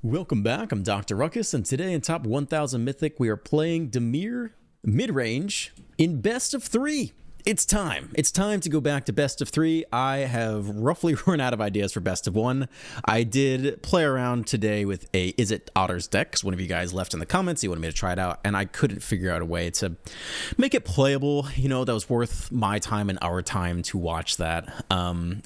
Welcome back, I'm Dr. Ruckus, and today in Top 1000 Mythic, we are playing Dimir mid-range in best of 3. It's time. It's time to go back to best of 3. I have roughly run out of ideas for best of 1. I did play around today with a Is It Otters deck, because one of you guys left in the comments, you wanted me to try it out, and I couldn't figure out a way to make it playable, that was worth my time and our time to watch that.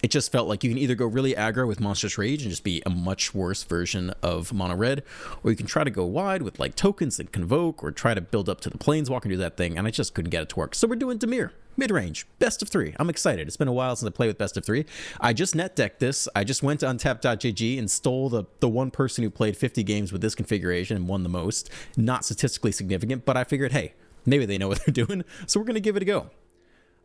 It just felt like you can either go really aggro with Monstrous Rage and just be a much worse version of Mono Red, or you can try to go wide with like tokens that Convoke, or try to build up to the Planeswalker and do that thing, and I just couldn't get it to work. So we're doing Dimir. Mid-range, best of 3. I'm excited. It's been a while since I played with best of 3. I just net decked this. I just went to untap.gg and stole the one person who played 50 games with this configuration and won the most. Not statistically significant, but I figured, hey, maybe they know what they're doing, so we're going to give it a go.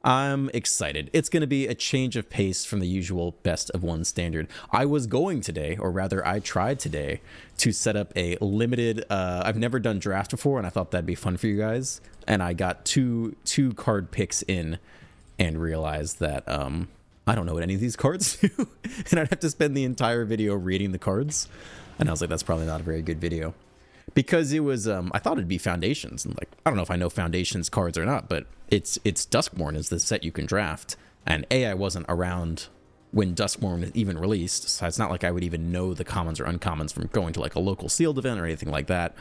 I'm excited. It's going to be a change of pace from the usual best of 1 standard. I was going today, or rather I tried today, to set up a limited, I've never done draft before, and I thought that'd be fun for you guys, and I got two card picks in and realized that I don't know what any of these cards do, and I'd have to spend the entire video reading the cards, and I was like, that's probably not a very good video. Because it was, I thought it'd be Foundations, and like, I don't know if I know Foundations cards or not, but it's Duskmourn is the set you can draft, and I wasn't around when Duskmourn was even released, so it's not like I would even know the commons or uncommons from going to like a local sealed event or anything like that,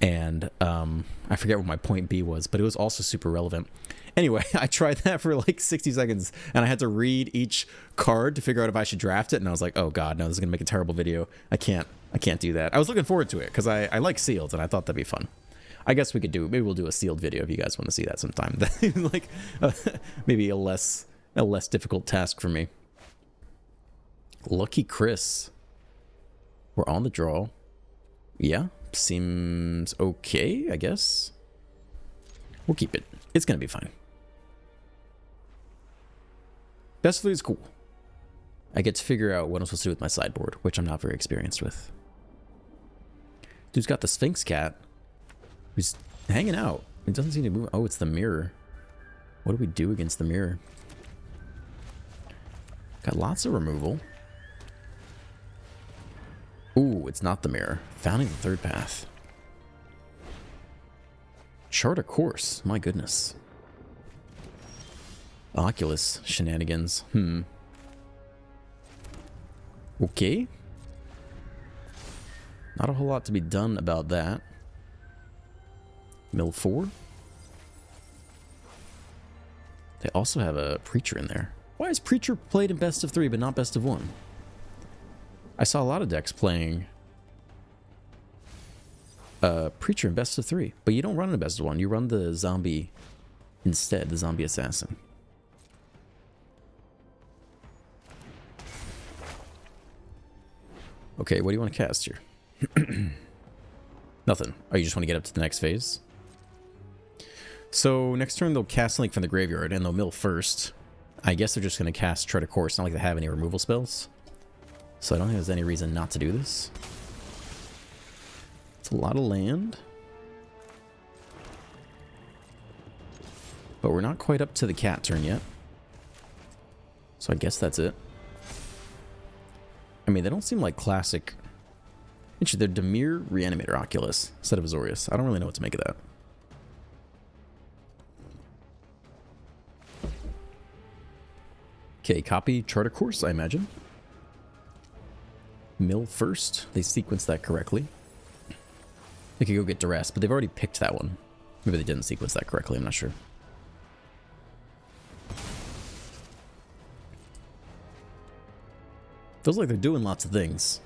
and I forget what my point B was, but it was also super relevant. Anyway, I tried that for like 60 seconds, and I had to read each card to figure out if I should draft it, and I was like, oh god, no, this is gonna make a terrible video. I can't do that. I was looking forward to it, because I like sealed, and I thought that'd be fun. I guess we could maybe we'll do a sealed video if you guys want to see that sometime. Like, maybe a less difficult task for me. Lucky Chris. We're on the draw. Yeah, seems okay, I guess. We'll keep it. It's gonna be fine. Best of 3 is cool. I get to figure out what I'm supposed to do with my sideboard, which I'm not very experienced with. Dude's got the Sphinx Cat, who's hanging out. It doesn't seem to move. Oh, it's the mirror. What do we do against the mirror? Got lots of removal. Ooh, it's not the mirror. Founding the Third Path. Chart a Course. My goodness. Oculus shenanigans. Okay. Not a whole lot to be done about that. Mill 4. They also have a Preacher in there. Why is Preacher played in best of 3 but not best of 1? I saw a lot of decks playing Preacher in best of 3, but you don't run in best of 1. You run the zombie instead, the zombie assassin. Okay, what do you want to cast here? Nothing. Oh, you just want to get up to the next phase? So next turn they'll cast something from the graveyard and they'll mill first. I guess they're just going to cast Chart a Course. Not like they have any removal spells. So I don't think there's any reason not to do this. It's a lot of land. But we're not quite up to the cat turn yet. So I guess that's it. I mean, they don't seem like classic. Actually, they're Dimir Reanimator Oculus instead of Azorius. I don't really know what to make of that. Okay, copy Chart a Course, I imagine. Mill first. They sequenced that correctly. They could go get Duress, but they've already picked that one. Maybe they didn't sequence that correctly, I'm not sure. Feels like they're doing lots of things.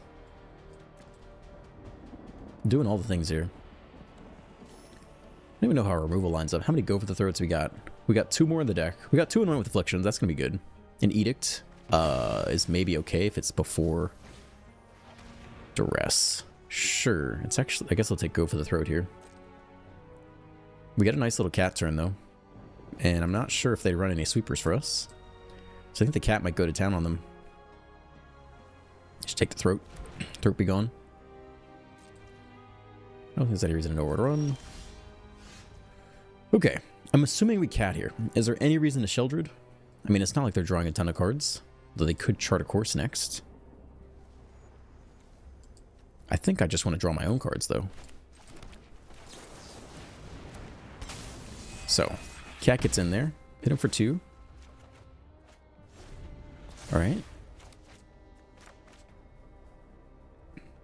Doing all the things here. I don't even know how our removal lines up. How many Go for the Throats we got? We got 2 more in the deck. We got 2 and 1 with Afflictions. That's going to be good. An Edict is maybe okay if it's before Duress. Sure. It's actually, I guess I'll take Go for the Throat here. We got a nice little cat turn, though. And I'm not sure if they run any sweepers for us. So I think the cat might go to town on them. Just take the Throat. Throat be gone. I don't think there's any reason to know where to run. Okay. I'm assuming we cat here. Is there any reason to Sheldred? I mean, it's not like they're drawing a ton of cards, though they could Chart a Course next. I think I just want to draw my own cards, though. So, Cat gets in there. Hit him for 2. Alright.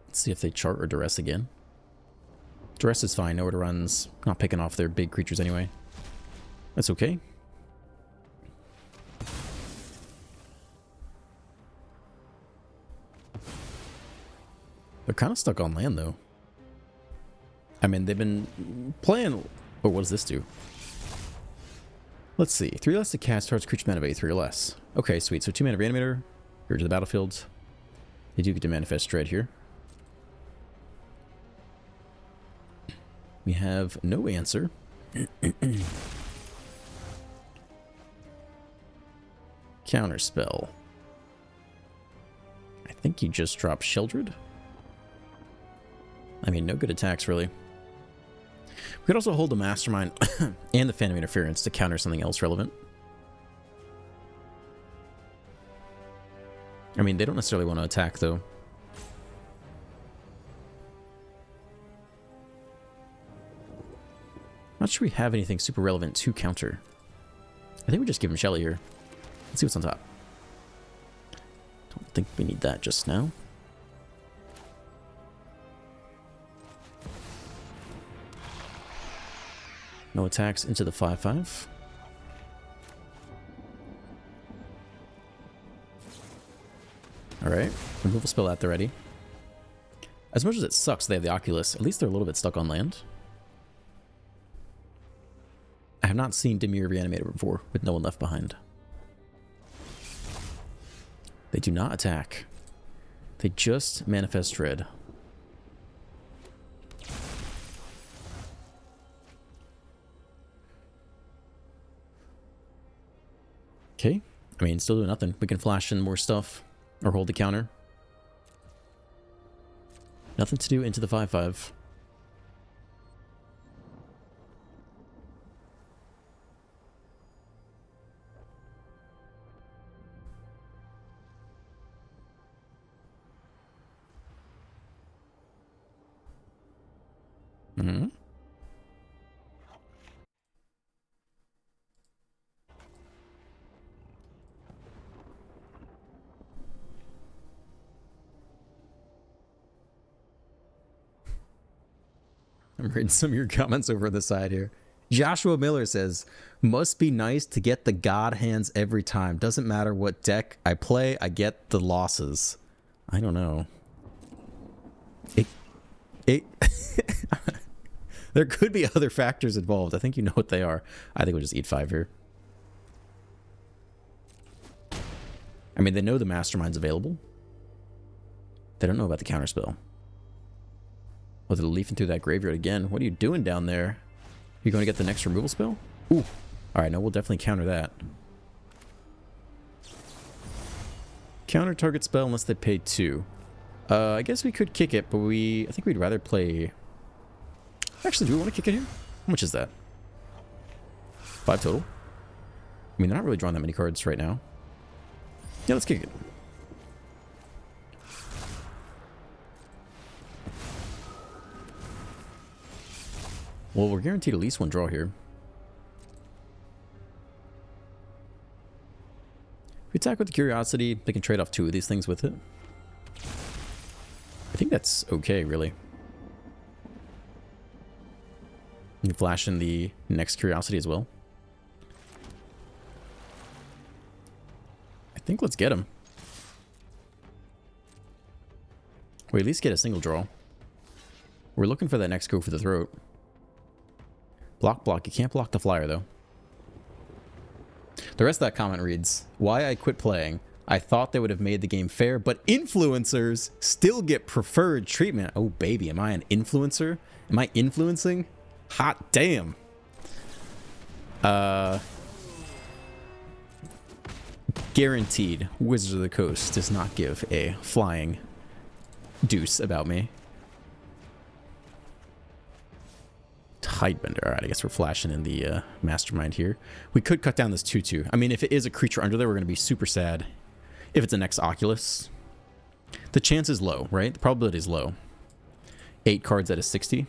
Let's see if they chart or duress again. Duress is fine. Nowhere to runs. Not picking off their big creatures anyway. That's okay. They're kind of stuck on land, though. I mean, they've been playing... Oh, what does this do? Let's see. 3 less to cast targets creature mana of 8, 3 or less. Okay, sweet. So 2 mana Reanimator. Here to the battlefield. They do get to manifest Dread here. We have no answer. Counterspell. I think you just dropped Sheldred. I mean, no good attacks, really. We could also hold the Mastermind and the Phantom Interference to counter something else relevant. I mean, they don't necessarily want to attack, though. Not sure we have anything super relevant to counter. I think we just give him Shelly here. Let's see what's on top. Don't think we need that just now. No attacks into the 5/5. Alright, removal spell at the ready. As much as it sucks they have the Oculus, at least they're a little bit stuck on land. I have not seen Dimir Reanimator before, with no one left behind. They do not attack. They just manifest Dread. Okay. I mean, still doing nothing. We can flash in more stuff or hold the counter. Nothing to do into the 5/5. Mm-hmm. I'm reading some of your comments over on the side here. Joshua Miller says, must be nice to get the God hands every time. Doesn't matter what deck I play, I get the losses. I don't know. There could be other factors involved. I think you know what they are. I think we'll just eat 5 here. I mean, they know the Mastermind's available. They don't know about the counterspell. Oh, they're leafing through that graveyard again. What are you doing down there? You going to get the next removal spell? Ooh. Alright, no, we'll definitely counter that. Counter target spell unless they pay 2. I guess we could kick it, but I think we'd rather play... Actually, do we want to kick it here? How much is that? 5 total. I mean, they're not really drawing that many cards right now. Yeah, let's kick it. Well, we're guaranteed at least 1 draw here. If we attack with the Curiosity, they can trade off 2 of these things with it. I think that's okay, really. You can flash in the next Curiosity as well. I think let's get him. We at least get a single draw. We're looking for that next go for the throat. Block, block. You can't block the flyer, though. The rest of that comment reads, why I quit playing. I thought they would have made the game fair, but influencers still get preferred treatment. Oh, baby. Am I an influencer? Am I influencing? Hot damn. Guaranteed, Wizards of the Coast does not give a flying deuce about me. Tidebender. Alright, I guess we're flashing in the Mastermind here. We could cut down this 2/2. I mean, if it is a creature under there, we're going to be super sad if it's a next Oculus. The chance is low, right? The probability is low. 8 cards at a 60.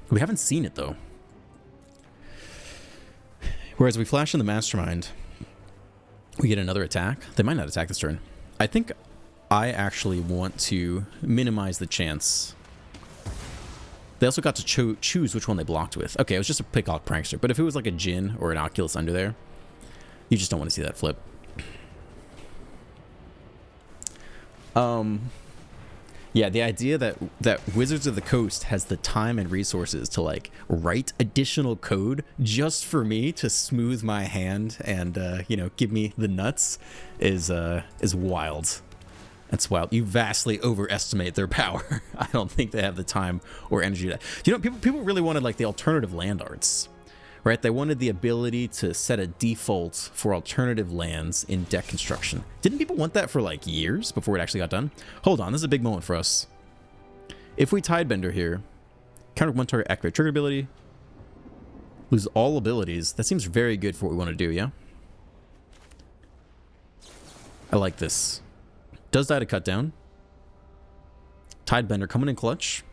We haven't seen it, though. Whereas we flash in the Mastermind, we get another attack. They might not attack this turn. I think I actually want to minimize the chance. They also got to choose which one they blocked with. Okay, it was just a Picklock Prankster, but if it was like a Jin or an Oculus under there, you just don't want to see that flip. Yeah, the idea that Wizards of the Coast has the time and resources to like write additional code just for me to smooth my hand and you know, give me the nuts is wild. That's wild. You vastly overestimate their power. I don't think they have the time or energy to. You know, people really wanted like the alternative land arts, right? They wanted the ability to set a default for alternative lands in deck construction. Didn't people want that for like years before it actually got done? Hold on, this is a big moment for us. If we Tidebender here, counter one target, activate trigger ability, lose all abilities. That seems very good for what we want to do, yeah? I like this. Does die to cut down. Tidebender coming in clutch.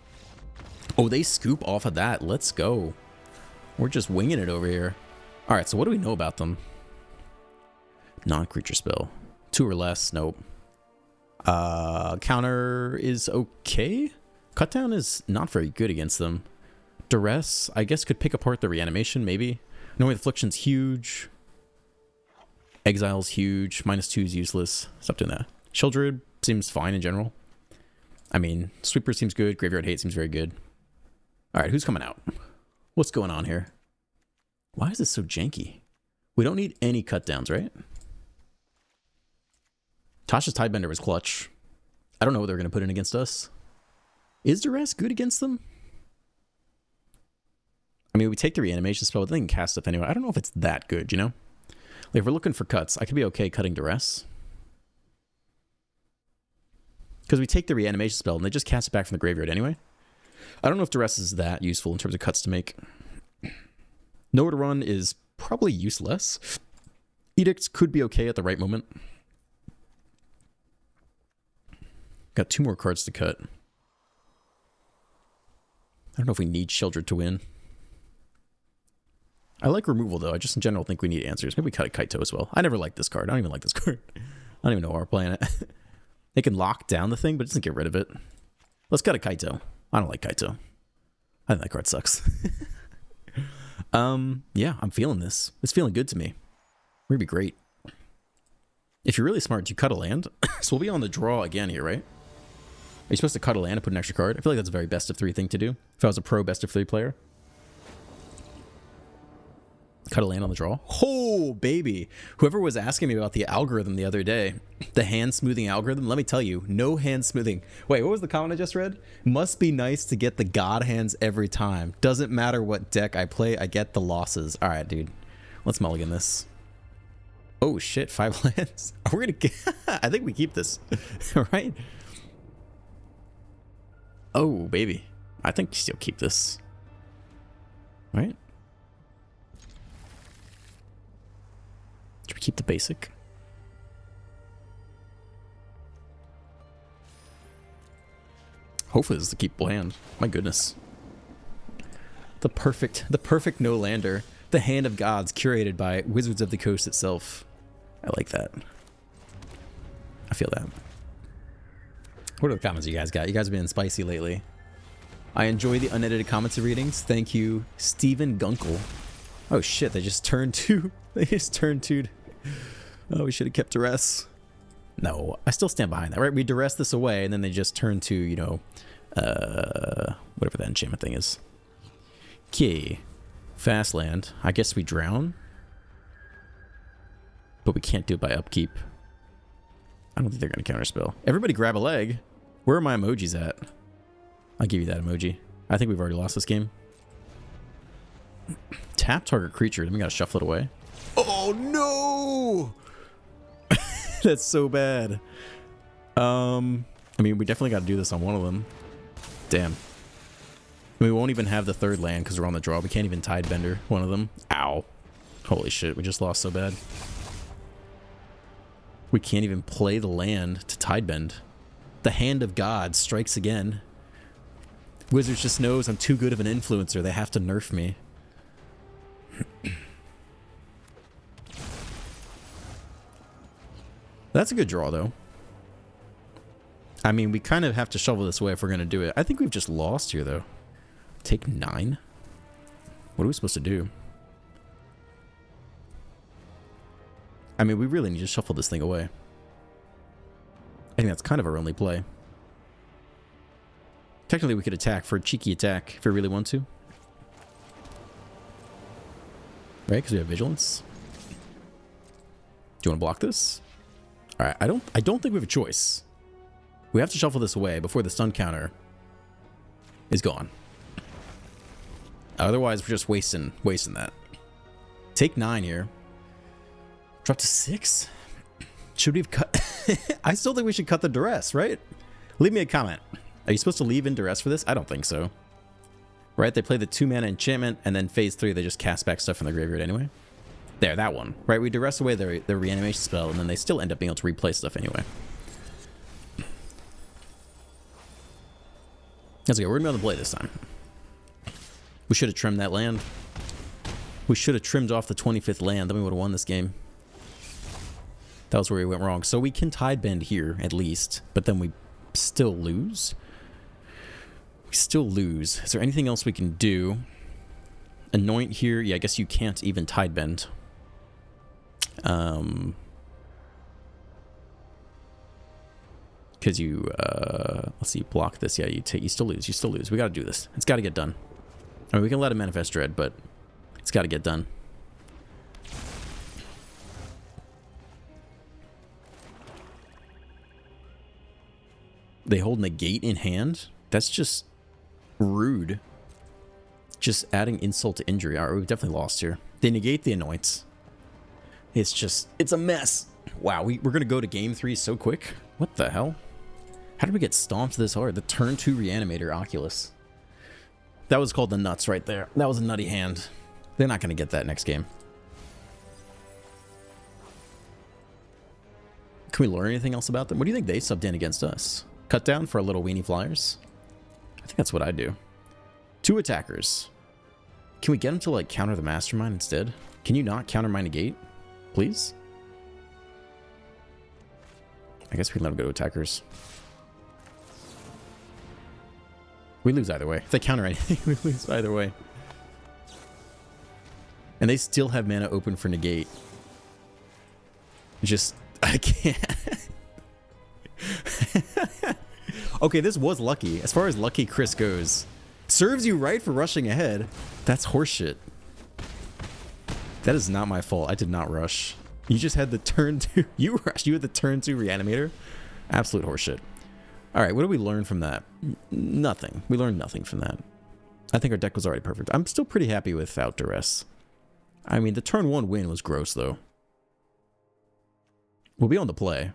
Oh, they scoop off of that. Let's go. We're just winging it over here. All right, so what do we know about them? Non-creature spell. 2 or less. Nope. Counter is okay. Cutdown is not very good against them. Duress, I guess, could pick apart the reanimation, maybe. Knowing Affliction's huge. Exile's huge. -2 is useless. Stop doing that. Sheoldred seems fine in general. I mean, Sweeper seems good. Graveyard Hate seems very good. All right, who's coming out? What's going on here? Why is this so janky? We don't need any cut downs, right? Tasha's Tidebender was clutch. I don't know what they're going to put in against us. Is Duress good against them? I mean, we take the reanimation spell, but they can cast stuff anyway. I don't know if it's that good, you know? Like, if we're looking for cuts, I could be okay cutting Duress. Because we take the reanimation spell and they just cast it back from the graveyard anyway. I don't know if Duress is that useful in terms of cuts to make. Nowhere to Run is probably useless. Edicts could be okay at the right moment. Got 2 more cards to cut. I don't know if we need Sheoldred to win. I like removal, though. I just in general think we need answers. Maybe we cut a Kaito as well. I never liked this card. I don't even like this card. I don't even know why we're playing it. They can lock down the thing, but it doesn't get rid of it. Let's cut a Kaito. I don't like Kaito. I think that card sucks. Yeah, I'm feeling this. It's feeling good to me. We're gonna be great. If you're really smart, you cut a land. So we'll be on the draw again here, right? Are you supposed to cut a land and put an extra card? I feel like that's a very best of 3 thing to do. If I was a pro best of 3 player. Cut a land on the draw. Oh, baby. Whoever was asking me about the algorithm the other day, the hand smoothing algorithm, let me tell you, no hand smoothing. Wait, what was the comment I just read? Must be nice to get the god hands every time. Doesn't matter what deck I play, I get the losses. All right, dude. Let's mulligan this. Oh, shit. 5 lands. We're going to... I think we keep this. All right. Oh, baby. I think we still keep this. Right? Should we keep the basic? Hopefully this is the keep bland. My goodness. The perfect no-lander. The Hand of Gods curated by Wizards of the Coast itself. I like that. I feel that. What are the comments you guys got? You guys have been spicy lately. I enjoy the unedited comments and readings. Thank you, Stephen Gunkel. Oh shit, they just turned 2. They just turned 2. Oh, we should have kept Duress. No, I still stand behind that, right? We Duress this away, and then they just turn to, you know, whatever that enchantment thing is. Okay. Fast land. I guess we drown. But we can't do it by upkeep. I don't think they're going to counterspell. Everybody grab a leg. Where are my emojis at? I'll give you that emoji. I think we've already lost this game. Tap target creature. Then we got to shuffle it away. Oh, no! That's so bad. I mean, we definitely got to do this on one of them. Damn. We won't even have the 3rd land because we're on the draw. We can't even Tidebender one of them. Ow. Holy shit, we just lost so bad. We can't even play the land to Tidebend. The Hand of God strikes again. Wizards just knows I'm too good of an influencer. They have to nerf me. That's a good draw, though. I mean, we kind of have to shovel this away if we're going to do it. I think we've just lost here, though. Take 9? What are we supposed to do? I mean, we really need to shuffle this thing away. I think that's kind of our only play. Technically, we could attack for a cheeky attack if we really want to. Right? Because we have vigilance. Do you want to block this? All right. I don't think we have a choice. We have to shuffle this away before the stun counter is gone. Otherwise, we're just wasting that. Take 9 here. Drop to 6. Should we have cut? I still think we should cut the duress, right? Leave me a comment. Are you supposed to leave in duress for this? I don't think so. Right? They play the 2-mana enchantment, and then phase 3, they just cast back stuff from the graveyard anyway. There, that one. Right? We duress away their reanimation spell, and then they still end up being able to replay stuff anyway. That's okay. We're going to be on the play this time. We should have trimmed that land. We should have trimmed off the 25th land. Then we would have won this game. That was where we went wrong. So we can tide bend here, at least. But then we still lose. We still lose. Is there anything else we can do? Anoint here. Yeah, I guess you can't even tide bend. Because you, let's see, block this. Yeah, you still lose. You still lose. We got to do this. It's got to get done. I mean, we can let him manifest dread, but it's got to get done. They hold negate in hand? That's just rude. Just adding insult to injury. All right, we've definitely lost here. They negate the anoints. It's just, it's a mess. Wow, we're going to go to game 3 so quick. What the hell? How did we get stomped this hard? The turn 2 reanimator Oculus. That was called the nuts right there. That was a nutty hand. They're not going to get that next game. Can we learn anything else about them? What do you think they subbed in against us? Cut down for a little weenie flyers? I think that's what I do. 2 attackers. Can we get them to, like, counter the mastermind instead? Can you not counter my negate? Please? I guess we can let them go to attackers. We lose either way. If they counter anything, we lose either way. And they still have mana open for negate. Just, I can't. Okay, this was lucky. As far as lucky Chris goes. Serves you right for rushing ahead. That's horseshit. That is not my fault. I did not rush. You just had the turn 2. You rushed. You had the turn 2 reanimator. Absolute horseshit. All right, what did we learn from that? Nothing. We learned nothing from that. I think our deck was already perfect. I'm still pretty happy without duress. I mean, the turn 1 win was gross, though. We'll be on the play.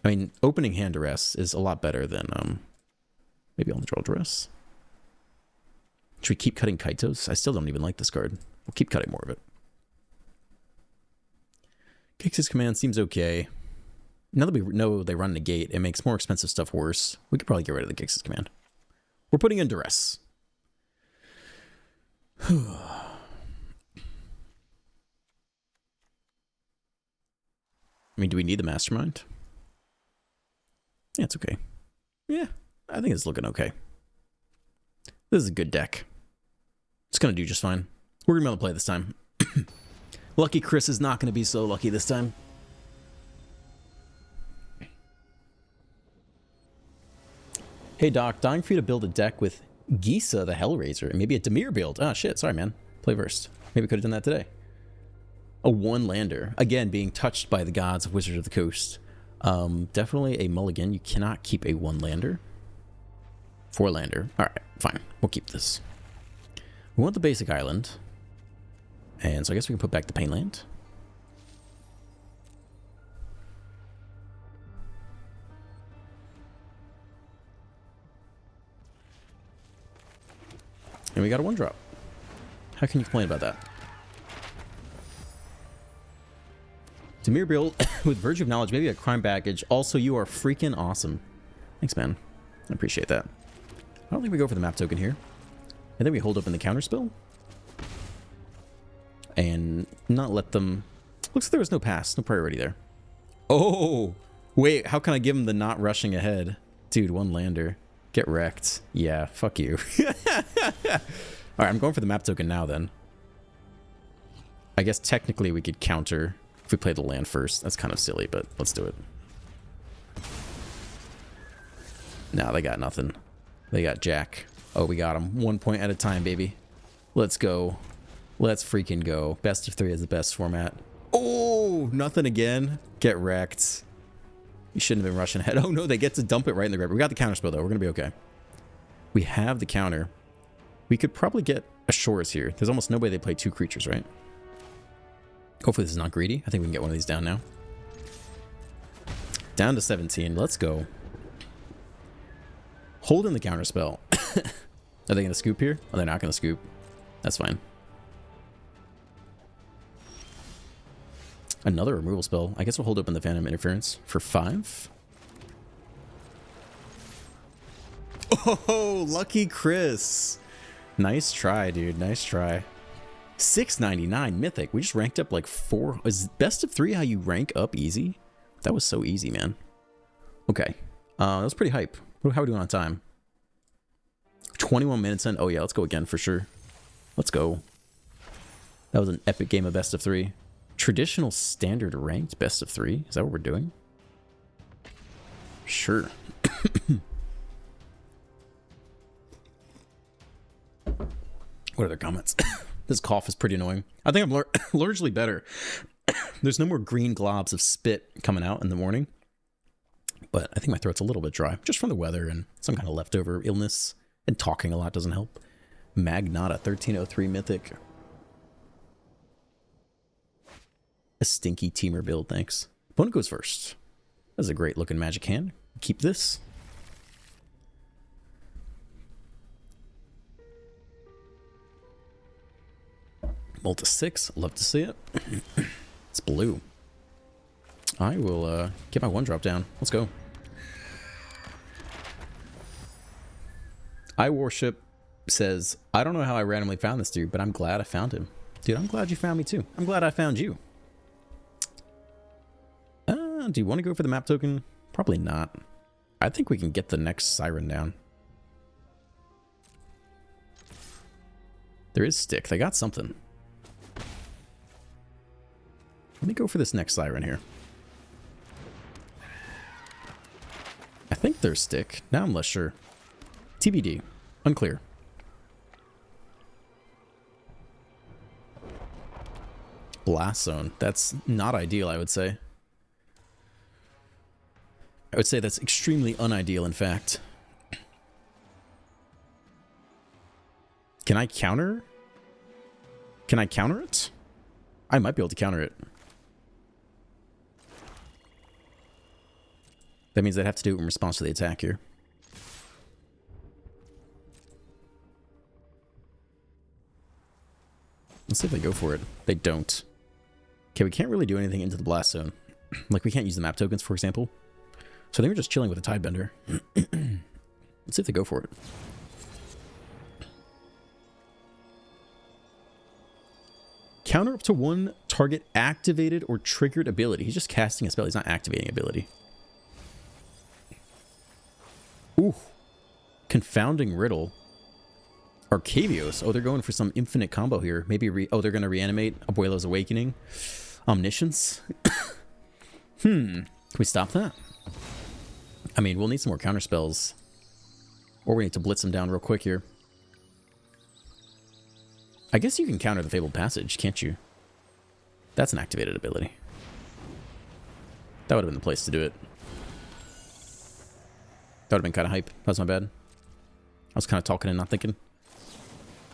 I mean, opening hand duress is a lot better than maybe on the draw duress. Should we keep cutting Kaitos? I still don't even like this card. We'll keep cutting more of it. Gix's command seems okay. Now that we know they run negate, it makes more expensive stuff worse. We could probably get rid of the Gix's command. We're putting in duress. I mean, do we need the mastermind? Yeah, it's okay. Yeah, I think it's looking okay. This is a good deck. It's going to do just fine. We're going to be able to play this time. Lucky Chris is not going to be so lucky this time. Hey Doc, dying for you to build a deck with Gisa the Hellraiser and maybe a Dimir build. Ah, shit, sorry man. Play versed. Maybe could have done that today. A 1-lander. Again, being touched by the gods of Wizards of the Coast. Definitely a mulligan. You cannot keep a 1-lander. 4-lander. Alright, fine. We'll keep this. We want the basic island. And so I guess we can put back the pain land. And we got a 1-drop. How can you complain about that? Dimir build with Virtue of Knowledge, maybe a crime baggage. Also, you are freaking awesome. Thanks, man. I appreciate that. I don't think we go for the map token here. I think we hold up in the counterspell. And not let them... Looks like there was no pass, no priority there. Oh! Wait, how can I give him the not rushing ahead? Dude, one lander. Get wrecked. Yeah, fuck you. Alright, I'm going for the map token now then. I guess technically we could counter if we play the land first. That's kind of silly, but let's do it. Nah, they got nothing. They got Jack. Oh, we got him. 1 point at a time, baby. Let's go. Let's freaking go. Best of 3 is the best format. Oh, nothing again. Get wrecked. You shouldn't have been rushing ahead. Oh, no, they get to dump it right in the grab. We got the counter spell, though. We're going to be okay. We have the counter. We could probably get a Shores here. There's almost no way they play 2 creatures, right? Hopefully this is not greedy. I think we can get one of these down now. Down to 17. Let's go. Hold in the counter spell. Are they going to scoop here? Oh, they're not going to scoop. That's fine. Another removal spell. I guess we'll hold open the Phantom Interference for 5. Oh, lucky Chris. Nice try, dude. Nice try. 699 Mythic. We just ranked up like 4. Is best of 3 how you rank up easy? That was so easy, man. Okay. That was pretty hype. How are we doing on time? 21 minutes in. Oh, yeah. Let's go again for sure. Let's go. That was an epic game of best of 3. Traditional standard ranked best of 3? Is that what we're doing? Sure. What other comments? This cough is pretty annoying. I think I'm largely better. There's no more green globs of spit coming out in the morning. But I think my throat's a little bit dry. Just from the weather and some kind of leftover illness. And talking a lot doesn't help. Magnata 1303 Mythic. A stinky teamer build, thanks. Opponent goes first. That's a great looking magic hand. Keep this. Multi 6, love to see it. It's blue. I will get my 1-drop down. Let's go. I Worship says, I don't know how I randomly found this dude, but I'm glad I found him. Dude, I'm glad you found me too. I'm glad I found you. Do you want to go for the map token? Probably not. I think we can get the next Siren down. There is stick. They got something. Let me go for this next Siren here. I think there's stick. Now I'm less sure. TBD. Unclear. Blast Zone. That's not ideal, I would say. I would say that's extremely unideal, in fact. Can I counter? Can I counter it? I might be able to counter it. That means I'd have to do it in response to the attack here. Let's see if they go for it. They don't. Okay, we can't really do anything into the blast zone. Like, we can't use the map tokens, for example. So I think we're just chilling with a Tidebender. Let's see if they go for it. Counter up to 1 target activated or triggered ability. He's just casting a spell. He's not activating ability. Ooh. Confounding Riddle. Arcavios. Oh, they're going for some infinite combo here. Maybe oh, they're going to reanimate Abuelo's Awakening. Omniscience. Can we stop that? I mean, we'll need some more counter spells. Or we need to blitz them down real quick here. I guess you can counter the Fabled Passage, can't you? That's an activated ability. That would have been the place to do it. That would have been kind of hype. That was my bad. I was kind of talking and not thinking.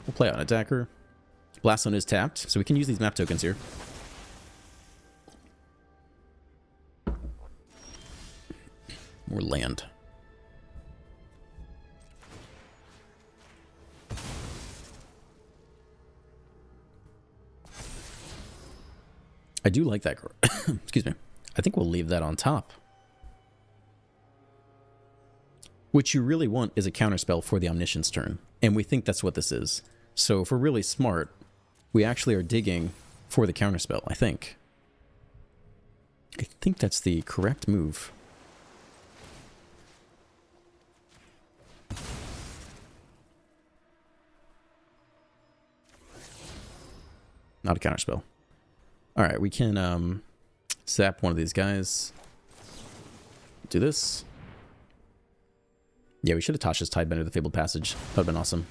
We'll play out an attacker. Blast Zone is tapped, so we can use these map tokens here. More land. I do like that. Excuse me. I think we'll leave that on top. What you really want is a counterspell for the Omniscience turn, and we think that's what this is. So if we're really smart, we actually are digging for the counterspell, I think. I think that's the correct move. Not a counterspell. Alright, we can zap one of these guys. Do this. Yeah, we should have Tasha's Tidebender the Fabled Passage. That would have been awesome.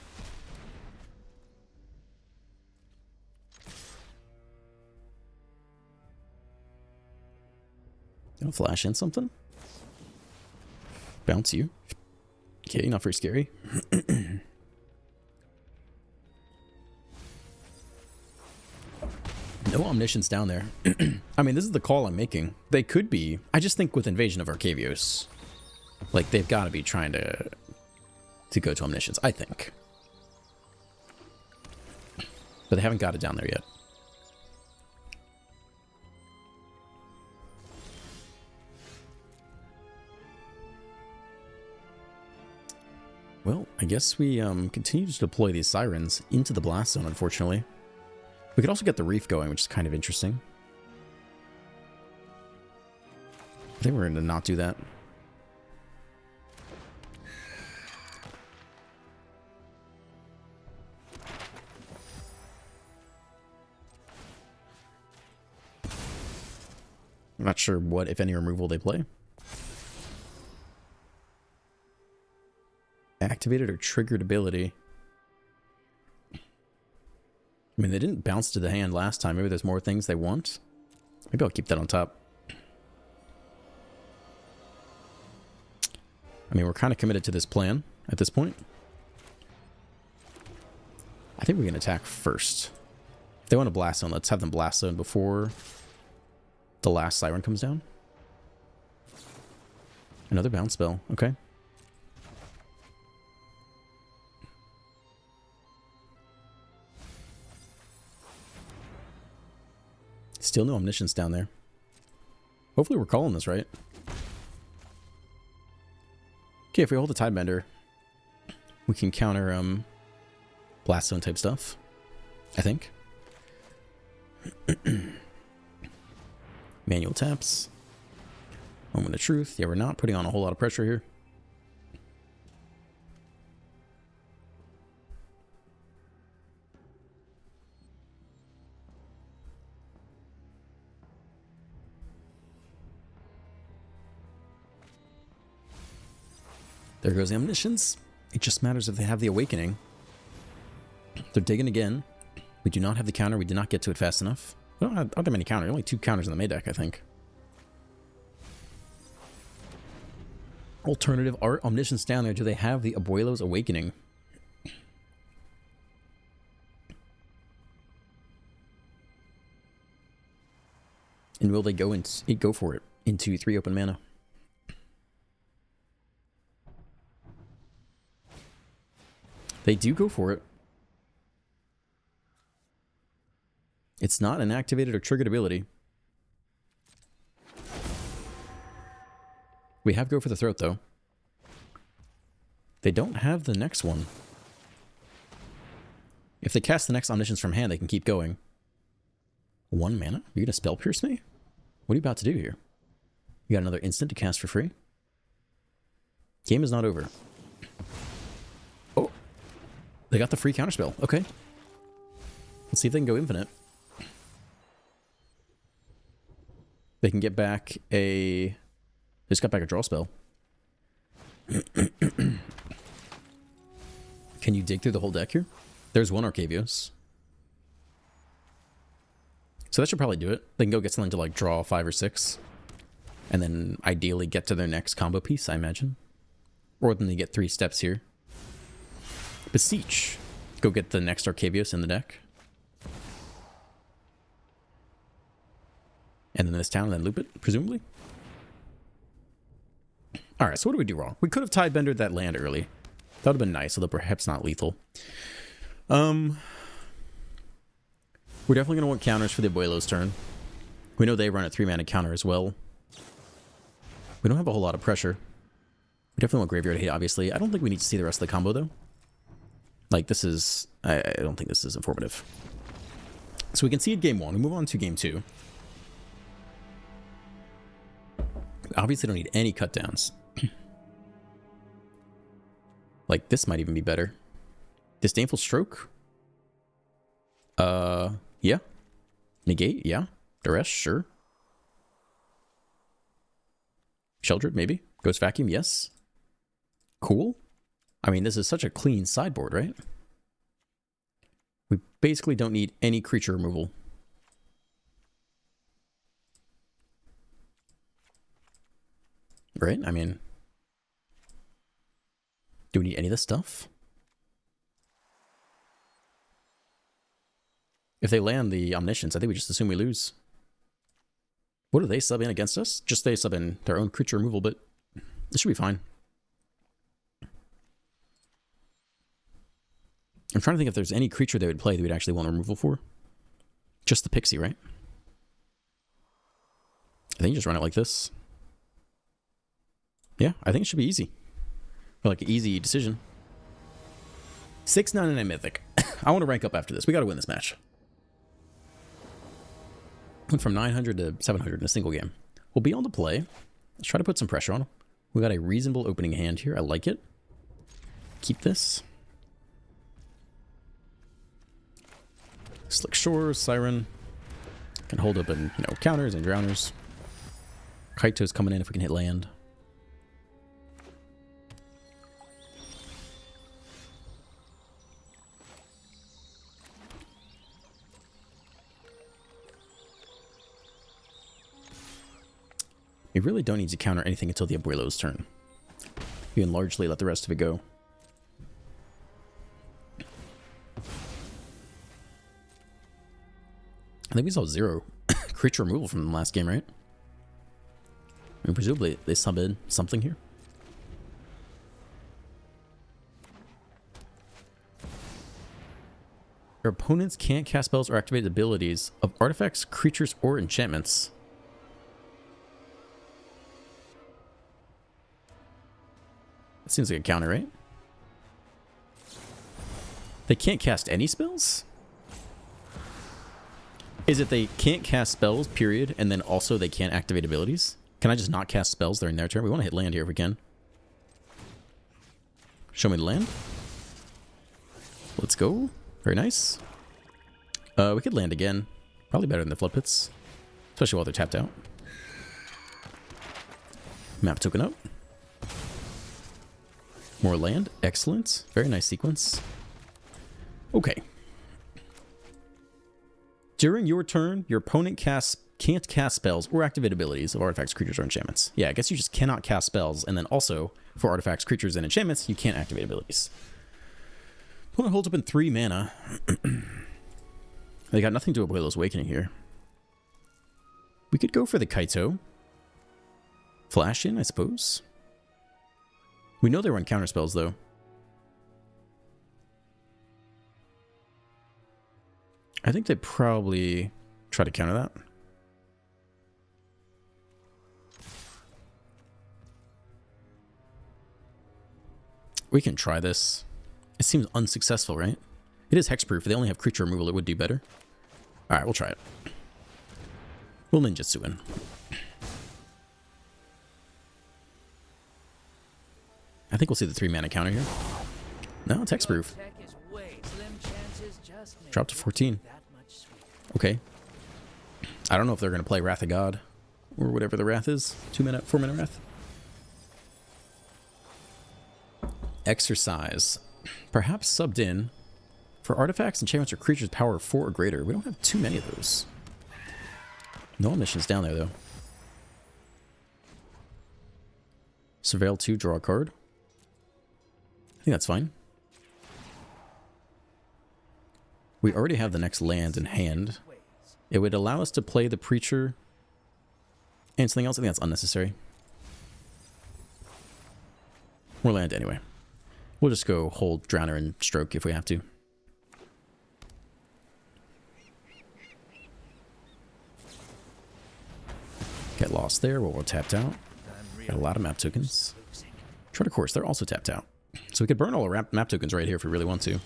Gonna flash in something. Bounce you. Okay, not very scary. No Omniscience down there. I mean, this is the call I'm making. They could be. I just think with Invasion of Arcavios, like, they've got to be trying to go to Omniscience, I think. But they haven't got it down there yet. Well, I guess we continue to deploy these Sirens into the Blast Zone, unfortunately. We could also get the Reef going, which is kind of interesting. I think we're going to not do that. I'm not sure what, if any, removal they play. Activated or triggered ability. I mean, they didn't bounce to the hand last time. Maybe there's more things they want. Maybe I'll keep that on top. I mean, we're kind of committed to this plan at this point. I think we can attack first. If they want to Blast Zone, let's have them Blast Zone before the last Siren comes down. Another bounce spell. Okay. Still no Omniscience down there. Hopefully we're calling this right. Okay, if we hold the Tidebender, we can counter Blast Zone type stuff, I think. Manual taps. Moment of Truth. Yeah, we're not putting on a whole lot of pressure here. There goes the Omniscience. It just matters if they have the Awakening. They're digging again. We do not have the counter. We did not get to it fast enough. We don't have that many counters. Only 2 counters in the main deck, I think. Alternative art. Omniscience down there. Do they have the Abuelo's Awakening? And will they go for it into 3 open mana? They do go for it. It's not an activated or triggered ability. We have Go for the Throat, though. They don't have the next one. If they cast the next Omniscience from hand, they can keep going. 1 mana? You're going to Spell Pierce me? What are you about to do here? You got another instant to cast for free? Game is not over. Oh. They got the free counterspell. Okay. Let's see if they can go infinite. They can get back a... They just got back a draw spell. Can you dig through the whole deck here? There's 1 Arcavios. So that should probably do it. They can go get something to like draw 5 or 6. And then ideally get to their next combo piece, I imagine. Or then they get 3 steps here. Beseech. Go get the next Arcavios in the deck. And then this town, and then loop it, presumably. Alright, so what do we do wrong? We could have Tidebendered that land early. That would have been nice, although perhaps not lethal. We're definitely going to want counters for the Abuelo's turn. We know they run a 3-mana counter as well. We don't have a whole lot of pressure. We definitely want Graveyard Hate, obviously. I don't think we need to see the rest of the combo, though. Like, this is... I don't think this is informative. So we can see it game 1. We move on to game 2. Obviously don't need any cut downs. Like, this might even be better. Disdainful Stroke? Yeah. Negate? Yeah. Duress? Sure. Sheldred? Maybe. Ghost Vacuum? Yes. Cool. I mean, this is such a clean sideboard, right? We basically don't need any creature removal. Right? I mean... Do we need any of this stuff? If they land the Omniscience, I think we just assume we lose. What do they sub in against us? Just they sub in their own creature removal, but this should be fine. I'm trying to think if there's any creature they would play that we'd actually want removal for. Just the Pixie, right? I think you just run it like this. Yeah, I think it should be easy. Or like an easy decision. 699 Mythic. I want to rank up after this. We got to win this match. Went from 900 to 700 in a single game. We'll be on to play. Let's try to put some pressure on him. We got a reasonable opening hand here. I like it. Keep this. Slick Shores, Siren. Can hold up in, counters and drowners. Kaito's coming in if we can hit land. We really don't need to counter anything until the Abuelo's turn. You can largely let the rest of it go. I think we saw 0 creature removal from the last game, right? I mean, presumably they sub in something here. Your opponents can't cast spells or activate abilities of artifacts, creatures, or enchantments. That seems like a counter, right? They can't cast any spells? Is it they can't cast spells, period, and then also they can't activate abilities? Can I just not cast spells during their turn? We want to hit land here if we can. Show me the land. Let's go. Very nice. We could land again. Probably better than the Flood Pits. Especially while they're tapped out. Map token up. More land. Excellent. Very nice sequence. Okay. During your turn, your opponent can't cast spells or activate abilities of artifacts, creatures, or enchantments. Yeah, I guess you just cannot cast spells, and then also, for artifacts, creatures, and enchantments, you can't activate abilities. Opponent holds up in 3 mana. They got nothing to Abuelo's Awakening here. We could go for the Kaito. Flash in, I suppose. We know they run counter spells, though. I think they probably try to counter that. We can try this. It seems unsuccessful, right? It is hexproof. If they only have creature removal, it would do better. Alright, we'll try it. We'll ninjutsu in. I think we'll see the 3 mana counter here. No, it's hexproof. Drop to 14. Okay. I don't know if they're going to play Wrath of God or whatever the Wrath is. 2 mana, 4 mana Wrath. Exercise. Perhaps subbed in for artifacts, enchantments, or creatures power 4 or greater. We don't have too many of those. No omniscience down there, though. Surveil 2, draw a card. I think that's fine. We already have the next land in hand. It would allow us to play the Preacher and something else. I think that's unnecessary. More land anyway. We'll just go hold Drowner and Stroke if we have to. Get lost there while we're tapped out. Got a lot of map tokens. Treader Course, they're also tapped out. So we could burn all our map tokens right here if we really want to.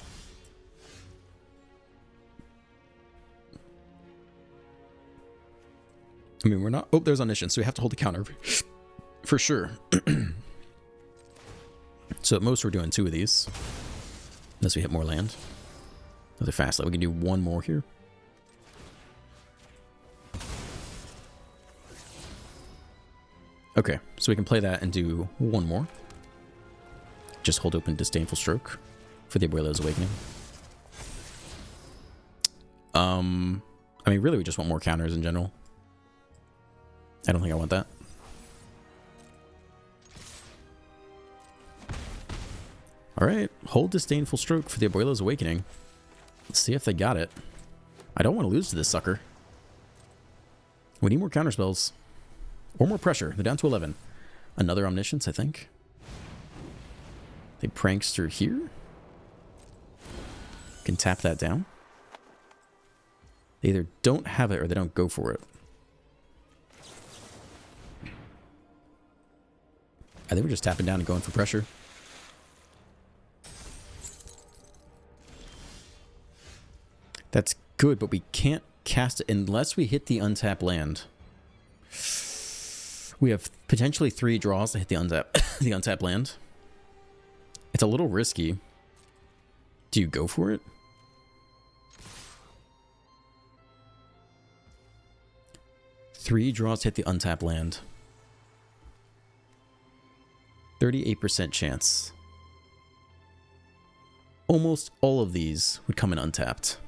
I mean, we're not... Oh, there's Omniscience, so we have to hold the counter. For sure. So at most we're doing 2 of these. Unless we hit more land. Another fast land. We can do 1 more here. Okay, so we can play that and do 1 more. Just hold open Disdainful Stroke for the Abuela's Awakening. I mean, really we just want more counters in general. I don't think I want that. Alright, hold Disdainful Stroke for the Abuela's Awakening. Let's see if they got it. I don't want to lose to this sucker. We need more counterspells. Or more pressure. They're down to 11. Another Omniscience, I think. They Prankster here. Can tap that down. They either don't have it or they don't go for it. I think we're just tapping down and going for pressure. That's good, but we can't cast it unless we hit the untap land. We have potentially 3 draws to hit the untap land. It's a little risky. Do you go for it? Three draws to hit the untap land. 38% chance. Almost all of these would come in untapped.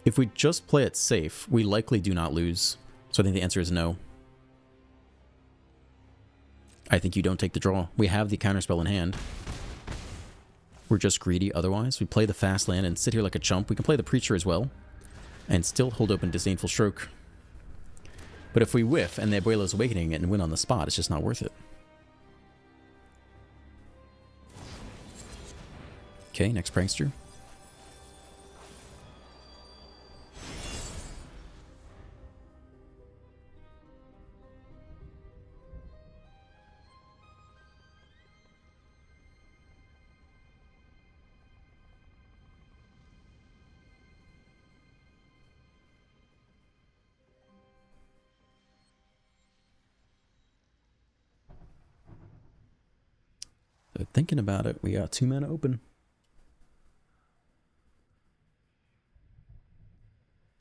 If we just play it safe, we likely do not lose. So I think the answer is no. I think you don't take the draw. We have the counterspell in hand. We're just greedy otherwise. We play the fast land and sit here like a chump. We can play the Preacher as well. And still hold open Disdainful Stroke. But if we whiff and the Abuela's Awakening and win on the spot, it's just not worth it. Okay, next Prankster. So thinking about it, we got 2 mana open.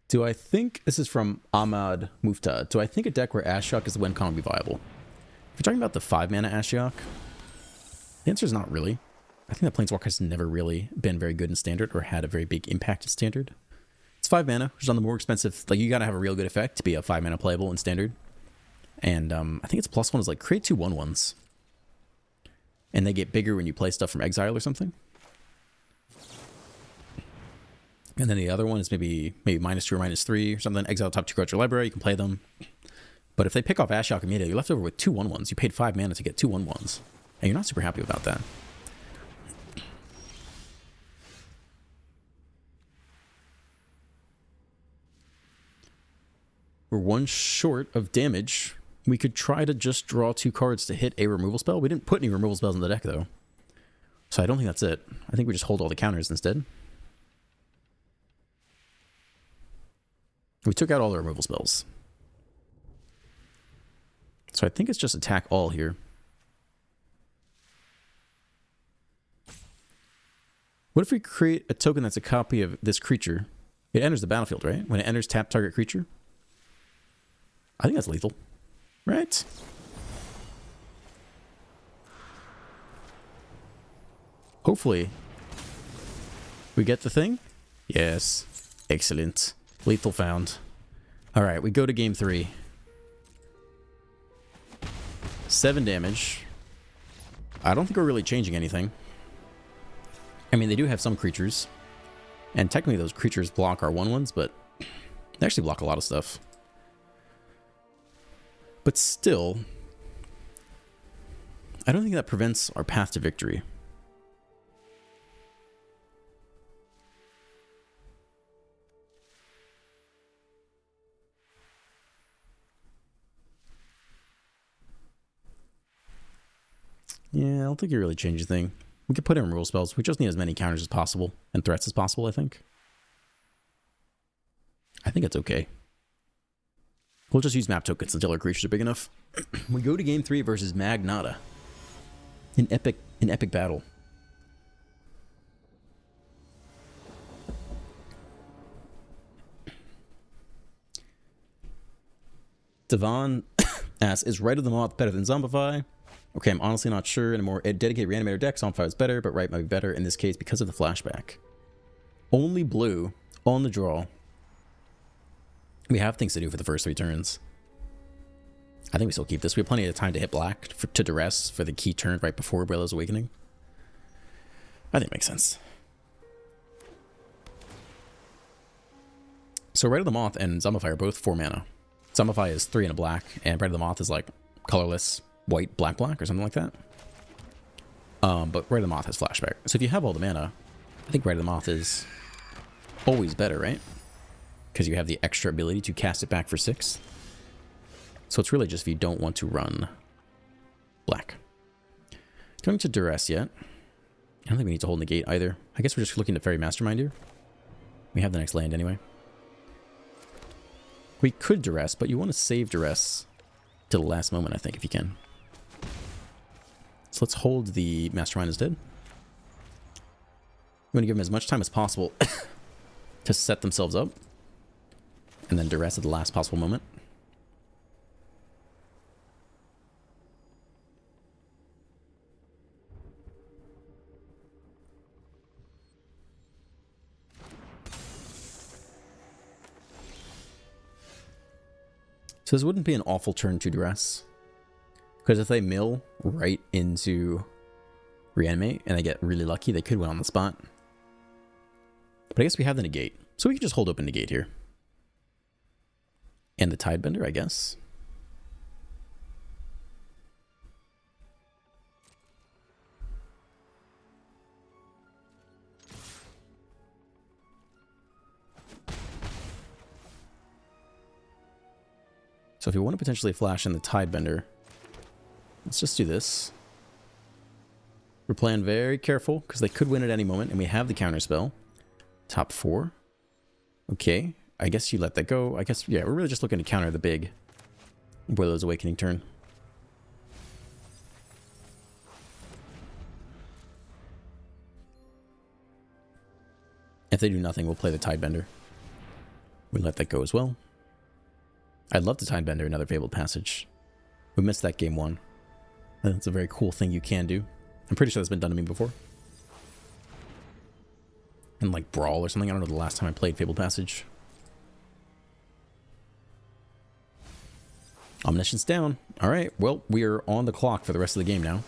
Do I think, this is from Ahmad Muftad, do I think a deck where Ashiok is the win con would be viable? If you're talking about the 5 mana Ashiok, the answer is not really. I think that Planeswalker has never really been very good in Standard or had a very big impact in Standard. It's 5 mana, which is on the more expensive, like you gotta have a real good effect to be a 5 mana playable in Standard. And I think its +1 is like create 2 1/1s. And they get bigger when you play stuff from Exile or something. And then the other one is maybe -2 or -3 or something. Exile top 2 cards your library, you can play them. But if they pick off Ashiok immediately, you're left over with 2 1/1s. You paid 5 mana to get 2 1/1s. And you're not super happy about that. We're 1 short of damage. We could try to just draw 2 cards to hit a removal spell. We didn't put any removal spells in the deck, though. So I don't think that's it. I think we just hold all the counters instead. We took out all the removal spells. So I think it's just attack all here. What if we create a token that's a copy of this creature? It enters the battlefield, right? When it enters, tap target creature. I think that's lethal. Right? Hopefully we get the thing. Yes. Excellent. Lethal found. Alright, we go to game 3. 7 damage. I don't think we're really changing anything. I mean, they do have some creatures. And technically those creatures block our 1/1s, but they actually block a lot of stuff. But still, I don't think that prevents our path to victory. Yeah, I don't think it really changes a thing. We could put in rule spells. We just need as many counters as possible and threats as possible, I think. I think it's okay. We'll just use map tokens until our creatures are big enough. We go to game 3 versus Magnata. An epic battle. Devon asks, is Right of the Moth better than Zombify? Okay, I'm honestly not sure. In a more dedicated reanimator deck, Zombify is better, but Right might be better in this case because of the flashback. Only blue on the draw. We have things to do for the first 3 turns. I think we still keep this. We have plenty of time to hit black to duress for the key turn right before Brillo's Awakening. I think it makes sense. So Right of the Moth and Zombify are both 4 mana. Zombify is 3 and a black, and Right of the Moth is like colorless, white, black, or something like that. But Right of the Moth has flashback. So if you have all the mana, I think Right of the Moth is always better, right? Because you have the extra ability to cast it back for 6. So it's really just if you don't want to run black. Going to duress yet. I don't think we need to hold negate either. I guess we're just looking to Fairy Mastermind here. We have the next land anyway. We could duress, but you want to save duress to the last moment, I think, if you can. So let's hold the Mastermind instead. We want to give them as much time as possible to set themselves up. And then duress at the last possible moment. So this wouldn't be an awful turn to duress. Because if they mill right into reanimate and they get really lucky, they could win on the spot. But I guess we have the negate. So we can just hold open negate here. And the Tidebender, I guess. So if you want to potentially flash in the Tidebender, let's just do this. We're playing very careful because they could win at any moment, and we have the counterspell. Top 4. Okay, I guess you let that go. I guess, yeah, we're really just looking to counter the big Boiler's Awakening turn. If they do nothing, we'll play the Tidebender. We let that go as well. I'd love to Tidebender another Fabled Passage. We missed that game 1. That's a very cool thing you can do. I'm pretty sure that's been done to me before. In like Brawl or something. I don't know the last time I played Fabled Passage. Omniscience down. Alright, well, we are on the clock for the rest of the game now.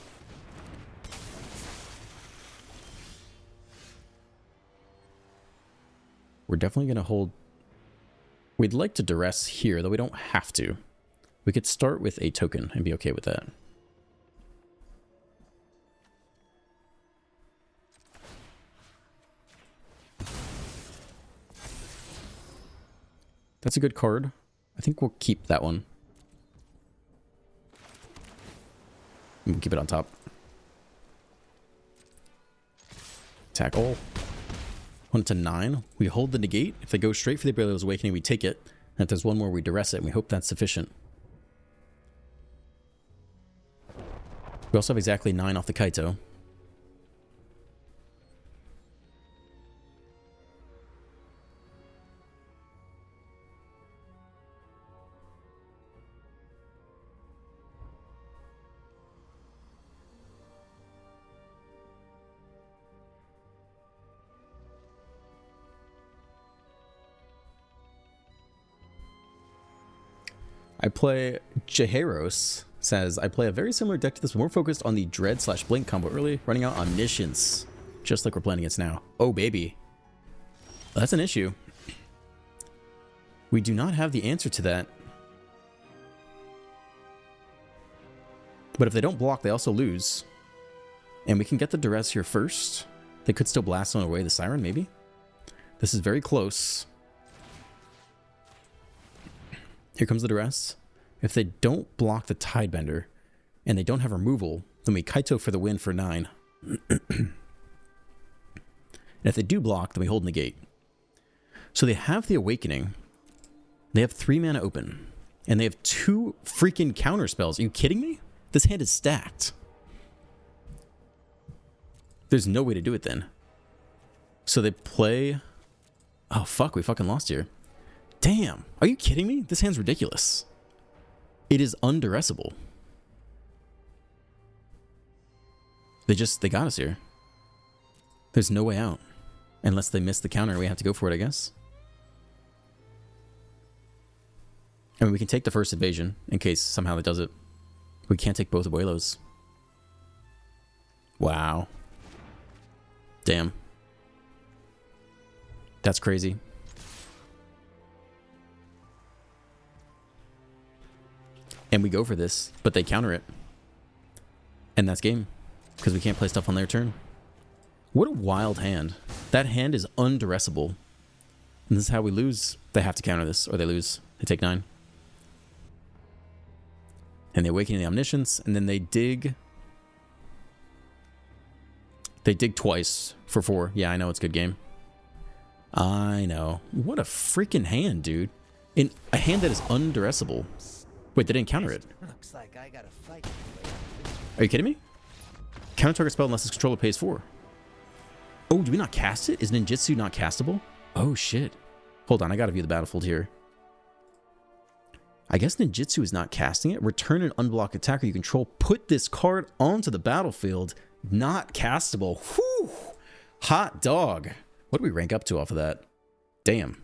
We're definitely going to hold... We'd like to duress here, though we don't have to. We could start with a token and be okay with that. That's a good card. I think we'll keep that one. We'll keep it on top. Attack all. 1 to 9. We hold the negate. If they go straight for the Brillo's Awakening, we take it. And if there's one more, we duress it, and we hope that's sufficient. We also have exactly 9 off the Kaito. I play Jaheros says, I play a very similar deck to this, but more focused on the Dread/Blink combo early, running out Omniscience, just like we're playing against now. Oh, baby. That's an issue. We do not have the answer to that. But if they don't block, they also lose. And we can get the duress here first. They could still blast on away the Siren, maybe. This is very close. Here comes the duress. If they don't block the Tidebender and they don't have removal, Then we Kaito for the win for 9. And if they do block, then we hold negate. So they have the Awakening. They have 3 mana open. And they have 2 freaking counter spells. Are you kidding me? This hand is stacked. There's no way to do it then. So they play... Oh, fuck. We fucking lost here. Damn. Are you kidding me? This hand's ridiculous. It is unduressable. They got us here. There's no way out. Unless they miss the counter, we have to go for it, I guess. I mean, we can take the first invasion in case somehow it does it. We can't take both abuelos. Wow. Damn. That's crazy. And we go for this, but they counter it. And that's game. Because we can't play stuff on their turn. What a wild hand. That hand is unduressable. And this is how we lose. They have to counter this, or they lose. They take 9. And they awaken the Omniscience, and then they dig. They dig twice for 4. Yeah, I know it's a good game. I know. What a freaking hand, dude. In a hand that is unduressable. Wait, they didn't counter it. Looks like I got a fight. Are you kidding me? Counter target spell unless its controller pays 4. Oh, do we not cast it? Is ninjutsu not castable? Oh, shit. Hold on, I gotta view the battlefield here. I guess ninjutsu is not casting it. Return an unblocked attacker you control. Put this card onto the battlefield. Not castable. Whew. Hot dog. What do we rank up to off of that? Damn.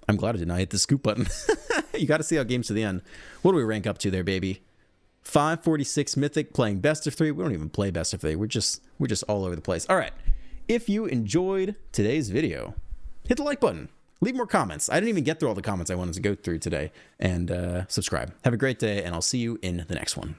I'm glad I did not hit the scoop button. You got to see how games to the end. What do we rank up to there, baby? 546 Mythic, playing best of 3. We don't even play best of 3. We're just all over the place. All right. If you enjoyed today's video, hit the like button. Leave more comments. I didn't even get through all the comments I wanted to go through today. And subscribe. Have a great day, and I'll see you in the next one.